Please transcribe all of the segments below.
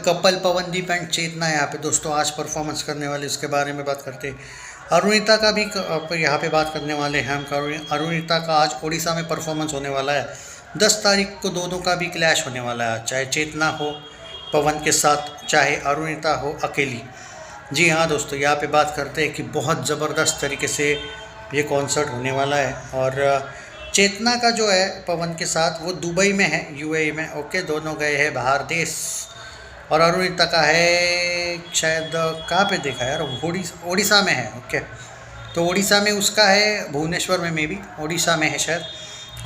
Couple Pawandeep and चेतना यहाँ पे दोस्तों आज परफॉर्मेंस करने वाले, इसके बारे में बात करते हैं। अरुणिता का भी यहाँ पे बात करने वाले हैं हम। अरुणिता का आज उड़ीसा में परफॉर्मेंस होने वाला है। 10 तारीख को दोनों का भी क्लैश होने वाला है, चाहे चेतना हो पवन के साथ, चाहे अरुणिता हो अकेली। जी हाँ दोस्तों, यहाँ पे बात करते हैं कि बहुत ज़बरदस्त तरीके से ये कॉन्सर्ट होने वाला है। और चेतना का जो है पवन के साथ वो दुबई में है, यूएई में। ओके, दोनों गए हैं बाहर देश। और अरुणिता का है शायद कहाँ पे देखा है यार, उड़ीसा में है। ओके, तो उड़ीसा में उसका है, भुवनेश्वर में, मे बी उड़ीसा में है शायद,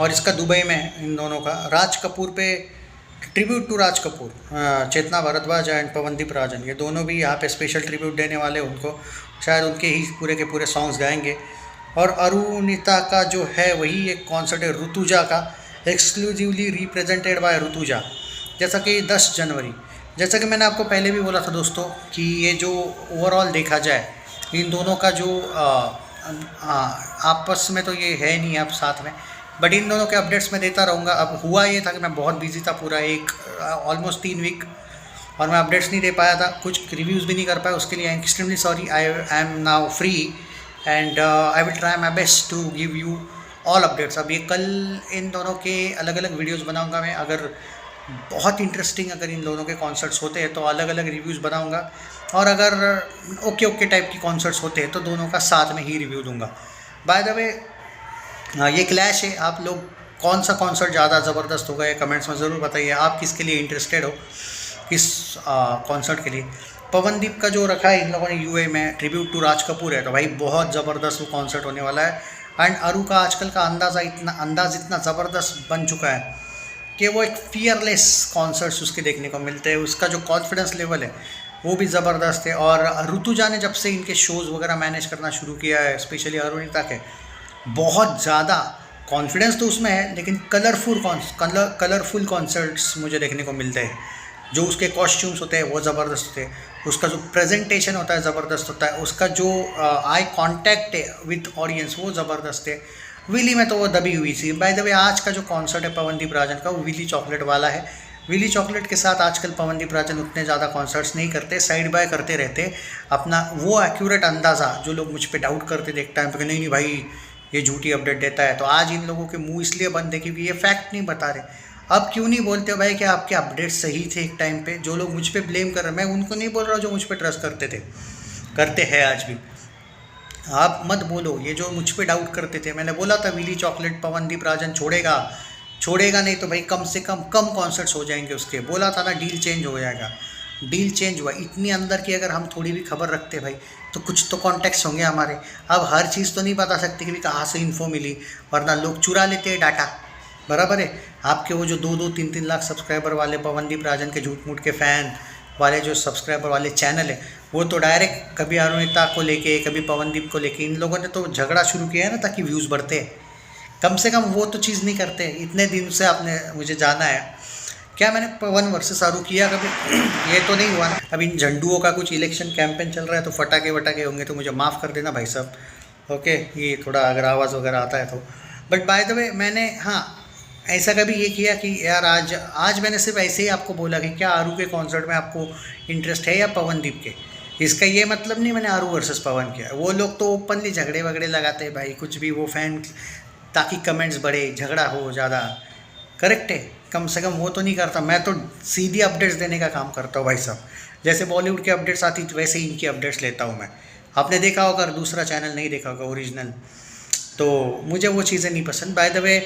और इसका दुबई में है। इन दोनों का राज कपूर पे tribute to Raj Kapoor, Chetna Bhardwaj and Pawandeep Rajan, ये दोनों भी यहाँ पे स्पेशल ट्रिब्यूट देने वाले उनको। शायद उनके ही पूरे के पूरे सॉन्ग्स गाएंगे। और अरुणिता का जो है वही एक कॉन्सर्ट है ऋतुजा का, एक्सक्लूसिवली रिप्रेजेंटेड बाय ऋतुजा। जैसा कि 10 जनवरी, जैसा कि मैंने आपको पहले भी बोला था दोस्तों कि ये जो ओवरऑल देखा जाए इन दोनों का जो आपस में तो ये है नहीं अब साथ में, बट इन दोनों के अपडेट्स मैं देता रहूँगा। अब हुआ ये था कि मैं बहुत बिजी था पूरा ऑलमोस्ट 3 वीक, और मैं अपडेट्स नहीं दे पाया था, कुछ रिव्यूज़ भी नहीं कर पाया। उसके लिए I am extremely sorry. I am now free and I will try my best to give you all updates. अब ये कल इन दोनों के अलग अलग वीडियोज़ बनाऊँगा मैं। अगर बहुत इंटरेस्टिंग अगर इन दोनों के कॉन्सर्ट्स होते हैं तो अलग अलग रिव्यूज़ बनाऊंगा, और अगर ओके टाइप की कॉन्सर्ट्स होते हैं तो दोनों का साथ में ही रिव्यू दूंगा। बाय द वे, ये क्लैश है। आप लोग कौन सा कॉन्सर्ट ज़्यादा ज़बरदस्त होगा ये कमेंट्स में ज़रूर बताइए। आप किसके लिए इंटरेस्टेड हो, किस कॉन्सर्ट के लिए। पवनदीप का जो रखा है इन लोगों ने यूए में, ट्रिब्यूट टू राज कपूर है, तो भाई बहुत ज़बरदस्त वो कॉन्सर्ट होने वाला है। एंड अरु का आजकल का अंदाज़ इतना ज़बरदस्त बन चुका है कि वो एक फियरलेस कॉन्सर्ट्स उसके देखने को मिलते हैं। उसका जो कॉन्फिडेंस लेवल है वो भी ज़बरदस्त है। और ऋतुजा ने जब से इनके शोज़ वगैरह मैनेज करना शुरू किया है, स्पेशली अरुणिता के, बहुत ज़्यादा कॉन्फिडेंस तो उसमें है, लेकिन कलरफुल कॉन्सर्ट्स मुझे देखने को मिलते हैं। जो उसके कॉस्ट्यूम्स होते हैं वो ज़बरदस्त होते हैं, उसका जो प्रेजेंटेशन होता है ज़बरदस्त होता है, उसका जो आई कॉन्टैक्ट है विद ऑडियंस वो ज़बरदस्त है। विली में तो वो दबी हुई थी। बाय द वे, आज का जो कॉन्सर्ट है पवनदीप राजन का वो विली चॉकलेट वाला है। विली चॉकलेट के साथ आजकल पवनदीप राजन उतने ज़्यादा कॉन्सर्ट्स नहीं करते, साइड बाय करते रहते अपना वो एक्यूरेट अंदाज़ा। जो लोग मुझ पर डाउट करते थे एक टाइम पर, नहीं भाई ये झूठी अपडेट देता है, तो आज इन लोगों के मुंह इसलिए बंद है क्योंकि ये फैक्ट नहीं बता रहे। अब क्यों नहीं बोलते हो भाई कि आपके अपडेट सही थे एक टाइम पे। जो लोग मुझ पे ब्लेम कर रहे हैं, मैं उनको नहीं बोल रहा हूँ जो मुझ पे ट्रस्ट करते हैं आज भी। आप मत बोलो, ये जो मुझ पे डाउट करते थे, मैंने बोला था विली चॉकलेट पवनदीप राजन छोड़ेगा नहीं तो भाई कम से कम कॉन्सर्ट्स हो जाएंगे उसके। बोला था ना डील चेंज हो जाएगा, डील चेंज हुआ। इतनी अंदर की अगर हम थोड़ी भी खबर रखते भाई तो कुछ तो कॉन्टेक्स्ट होंगे हमारे। अब हर चीज़ तो नहीं बता सकते कि कहाँ से इन्फो मिली, वरना लोग चुरा लेते हैं डाटा। बराबर है। आपके वो जो 2-2, 3-3 लाख सब्सक्राइबर वाले पवनदीप राजन के झूठ मूठ के फ़ैन वाले जो सब्सक्राइबर वाले चैनल है, वो तो डायरेक्ट कभी अरुणिता को लेके, कभी पवनदीप को लेके, इन लोगों ने तो झगड़ा शुरू किया है ना ताकि व्यूज़ बढ़ते हैं। कम से कम वो तो चीज़ नहीं करते। इतने दिन से आपने मुझे जाना है, क्या मैंने पवन वर्सेस अरु किया कभी? ये तो नहीं हुआ ना। अब इन झंडुओं का कुछ इलेक्शन कैंपेन चल रहा है तो फटाके वटाके होंगे तो मुझे माफ़ कर देना भाई साहब। ओके, ये थोड़ा अगर आवाज़ वगैरह आता है तो। बट बाय द वे, मैंने ऐसा कभी ये किया कि यार आज मैंने सिर्फ ऐसे ही आपको बोला कि क्या अरु के कॉन्सर्ट में आपको इंटरेस्ट है या पवनदीप के। इसका ये मतलब नहीं मैंने अरु वर्सेस पवन किया। वो लोग तो ओपनली झगड़े वगड़े लगाते हैं भाई, कुछ भी, वो फैन, ताकि कमेंट्स बढ़े, झगड़ा हो ज़्यादा। करेक्ट है, कम से कम वो तो नहीं करता। मैं तो सीधी अपडेट्स देने का काम करता हूँ भाई साहब। जैसे बॉलीवुड के अपडेट्स आती वैसे ही इनकी अपडेट्स लेता हूँ मैं। आपने देखा होगा, दूसरा चैनल नहीं देखा होगा ओरिजिनल, तो मुझे वो चीज़ें नहीं पसंद। बाय द वे,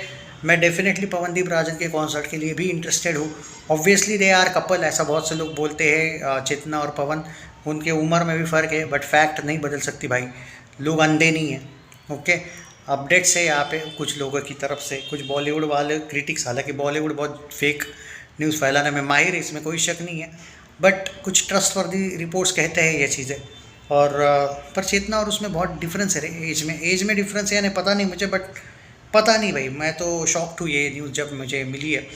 मैं डेफिनेटली पवनदीप राजन के कॉन्सर्ट के लिए भी इंटरेस्टेड हूँ। ऑब्वियसली दे आर कपल, ऐसा बहुत से लोग बोलते हैं। चेतना और पवन, उनके उम्र में भी फ़र्क है, बट फैक्ट नहीं बदल सकती भाई। लोग अंधे नहीं हैं। ओके, अपडेट्स है यहाँ पे कुछ लोगों की तरफ से, कुछ बॉलीवुड वाले क्रिटिक्स। हालांकि बॉलीवुड बहुत फेक न्यूज़ फैलाने में माहिर है, इसमें कोई शक नहीं है, बट कुछ ट्रस्टवर्दी रिपोर्ट्स कहते हैं ये चीज़ें। और पर चेतना और उसमें बहुत डिफरेंस है एज में डिफरेंस है, यानी पता नहीं मुझे, बट पता नहीं भाई, मैं तो शॉक्ड हूँ ये न्यूज़ जब मुझे मिली है।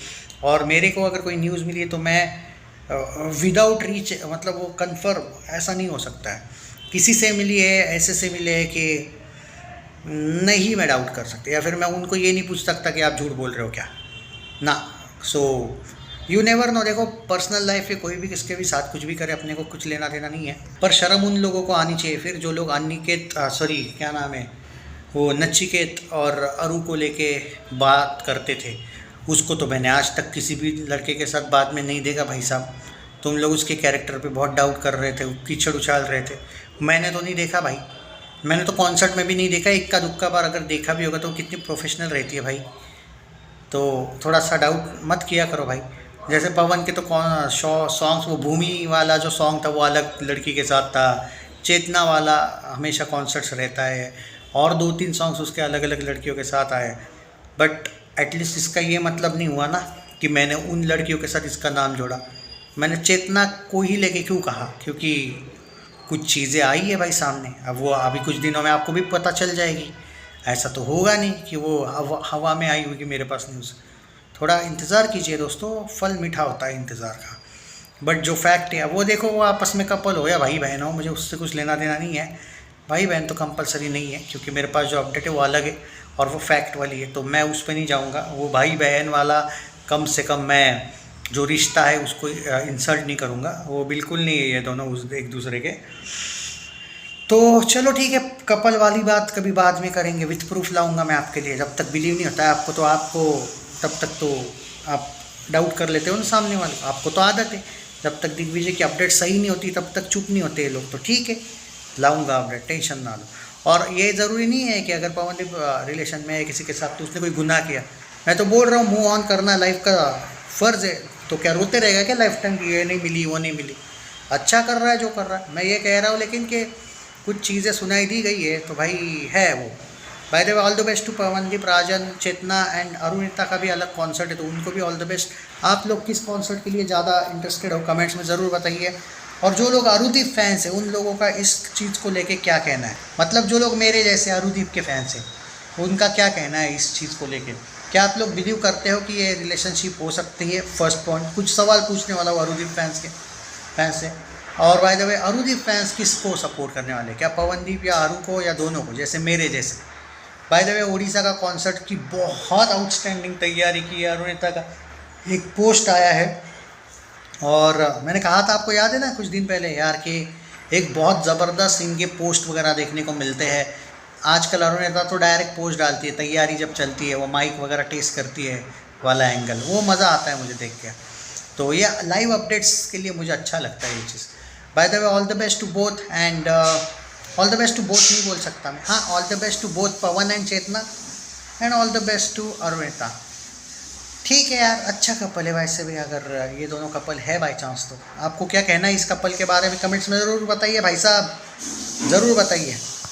और मेरे को अगर कोई न्यूज़ मिली है तो मैं विदाउट रीच, मतलब वो कंफर्म ऐसा नहीं हो सकता है। किसी से मिली है, ऐसे से मिले है कि नहीं मैं डाउट कर सकता, या फिर मैं उनको ये नहीं पूछ सकता कि आप झूठ बोल रहे हो क्या ना। So you never know. देखो पर्सनल लाइफ में कोई भी किसके भी साथ कुछ भी करे, अपने को कुछ लेना देना नहीं है, पर शर्म उन लोगों को आनी चाहिए फिर जो लोग अनिकेत सॉरी क्या नाम है वो नचिकेत और अरु को लेके बात करते थे। उसको तो मैंने आज तक किसी भी लड़के के साथ बात में नहीं देखा भाई साहब। तुम लोग उसके कैरेक्टर पे बहुत डाउट कर रहे थे, कीचड़ उछाल रहे थे, मैंने तो नहीं देखा भाई। मैंने तो कॉन्सर्ट में भी नहीं देखा, इक्का दुक्का बार अगर देखा भी होगा तो कितनी प्रोफेशनल रहती है भाई। तो थोड़ा सा डाउट मत किया करो भाई। जैसे पवन के तो कौन सॉन्ग्स, वो भूमि वाला जो सॉन्ग था वो अलग लड़की के साथ था, चेतना वाला हमेशा कॉन्सर्ट्स रहता है, और 2-3 सॉन्ग्स उसके अलग अलग लड़कियों के साथ आए। बट एटलीस्ट इसका ये मतलब नहीं हुआ ना कि मैंने उन लड़कियों के साथ इसका नाम जोड़ा। मैंने चेतना को ही लेके क्यों कहा, क्योंकि कुछ चीज़ें आई है भाई सामने। अब वो अभी कुछ दिनों में आपको भी पता चल जाएगी। ऐसा तो होगा नहीं कि वो हवा में आई होगी मेरे पास न्यूज़। थोड़ा इंतज़ार कीजिए दोस्तों, फल मीठा होता है इंतज़ार का। बट जो फैक्ट है वो देखो, वो आपस में कपल हो या भाई बहन हो, मुझे उससे कुछ लेना देना नहीं है। भाई बहन तो कंपलसरी नहीं है, क्योंकि मेरे पास जो अपडेट है वो अलग है और वो फैक्ट वाली है, तो मैं उस पर नहीं जाऊँगा। वो भाई बहन वाला कम से कम मैं जो रिश्ता है उसको इंसल्ट नहीं करूँगा, वो बिल्कुल नहीं है ये दोनों उस एक दूसरे के। तो चलो ठीक है, कपल वाली बात कभी बाद में करेंगे, विथ प्रूफ लाऊंगा मैं आपके लिए। जब तक बिलीव नहीं होता है आपको, तो आपको तब तक तो आप डाउट कर लेते हो ना सामने वाले को, आपको तो आदत है। जब तक दिग्विजय की अपडेट सही नहीं होती तब तक चुप नहीं होते ये लोग। तो ठीक है, लाऊंगा अपडेट, टेंशन ना लो। और ये ज़रूरी नहीं है कि अगर पवनदीप रिलेशन में है किसी के साथ तो उसने कोई गुनाह किया। मैं तो बोल रहा हूँ मूव ऑन करना लाइफ का फ़र्ज़ है। तो क्या रोते रहेगा क्या लाइफ टाइम की ये नहीं मिली वो नहीं मिली? अच्छा कर रहा है जो कर रहा है, मैं ये कह रहा हूँ। लेकिन कि कुछ चीज़ें सुनाई दी गई है तो भाई है वो। By the way all the best to Pawandeep, Rajan, Chetna and Arunita का भी अलग कॉन्सर्ट है तो उनको भी ऑल द बेस्ट। आप लोग किस कॉन्सर्ट के लिए ज़्यादा इंटरेस्टेड हो कमेंट्स में ज़रूर बताइए। और जो लोग अरुदीप फैंस हैं उन लोगों का इस चीज़ को लेके क्या कहना है, मतलब जो लोग मेरे जैसे अरुदीप के फैंस हैं उनका क्या कहना है इस चीज़ को लेके। क्या आप लोग बिलीव करते हो कि ये रिलेशनशिप हो सकती है? फर्स्ट पॉइंट, कुछ सवाल पूछने वाला हूँ अरुदीप फैंस से। और बाय द वे अरुदीप फैंस किसको सपोर्ट करने वाले, क्या पवनदीप या अरु को या दोनों को, जैसे मेरे जैसे? बाय द वे उड़ीसा का कॉन्सर्ट की बहुत आउटस्टैंडिंग तैयारी की है अरुणिता का, एक पोस्ट आया है। और मैंने कहा था आपको याद है ना कुछ दिन पहले यार कि एक बहुत ज़बरदस्त इनके पोस्ट वगैरह देखने को मिलते हैं आजकल। अरुणिता तो डायरेक्ट पोस्ट डालती है, तैयारी जब चलती है वो माइक वगैरह टेस्ट करती है वाला एंगल, वो मज़ा आता है मुझे देख के। तो ये लाइव अपडेट्स के लिए मुझे अच्छा लगता है ये चीज़। By the way all the best to both and all the best to both नहीं बोल सकता मैं, हाँ all the best to both Pawan and Chetna and all the best to Arunita. ठीक है यार, अच्छा कपल है वैसे भी, अगर ये दोनों कपल है बाई चांस तो। आपको क्या कहना है इस कपल के बारे में कमेंट्स में ज़रूर बताइए भाई साहब, ज़रूर बताइए।